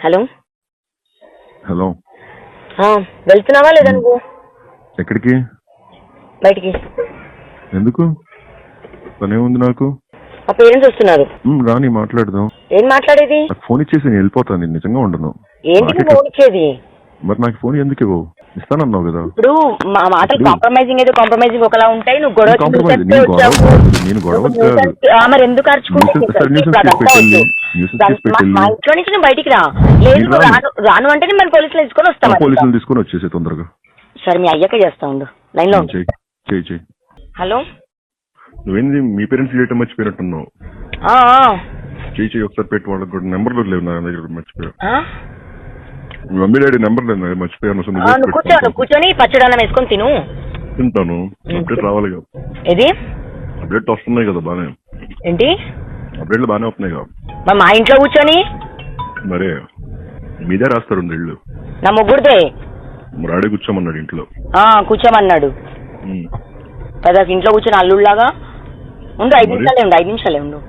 Hello hello వెళ్తున్నావా లేదా నువ్వు? ఎక్కడికి? బయటికి. ఎందుకు? పనే ఉంది నాకు. మా పేరెంట్స్ వస్తున్నారు. రాని మాట్లాడదాం. ఏం మాట్లాడేది? ఫోన్ ఇచ్చేసి నేను వెళ్ళిపోతాను. నేను నిజంగా ఉండను. ఏంటి ఫోన్ ఇచ్చేది? మరి నాకు ఫోన్ ఎందుకు ఇవ్వవు? ఇస్తానన్నావు కదా. ఇప్పుడు మా మాటలు కాంప్రమైజింగ్ ఏదో కాంప్రమైజింగ్ ఒకలా ఉంటాయి. నువ్వు గొడవ నేను గొడవ మరి ఎందుకు అరుచుకుంటావు? మా ఇంట్లో నుంచి నువ్వు బయటికి రా. లేదు రాను అంటే మన పోలీసులు తీసుకొని వస్తాం. పోలీసులు తీసుకొని వచ్చేసి తొందరగా. సరే మీ అయ్యాక చేస్తా ఉండు. లైన్ లో చెయ్యి. హలో, నువ్వేంది మీ పేరెంట్స్ చేయటం మర్చిపోయినట్టున్నావు. చెయ్యి ఒకసారి పెట్టి వాళ్ళకి కూడా నెంబర్లు లేవు నా దగ్గర. మర్చిపోయా. మీ మమ్మీ డాడీ నెంబర్ లేదు మర్చిపోయాను. కూర్చొని పచ్చడన్నం వేసుకొని తింటాను. అప్డేట్ రావాలి కదా. ఏది అప్డేట్ వస్తున్నాయి కదా బానే. ఏంటి అప్డేట్లు బానే వస్తున్నాయి కదా. మా ఇంట్లో కూర్చొని మరే మీదే రాస్తారు 2 ఇళ్ళు. నా ముగ్గురిదే. మరి ఆడే కూర్చోమన్నాడు ఇంట్లో. కూర్చోమన్నాడు. పెద్ద ఇంట్లో కూర్చొని అల్లుళ్ళలాగా ఉండు. 5 నిమిషాలే ఉండు.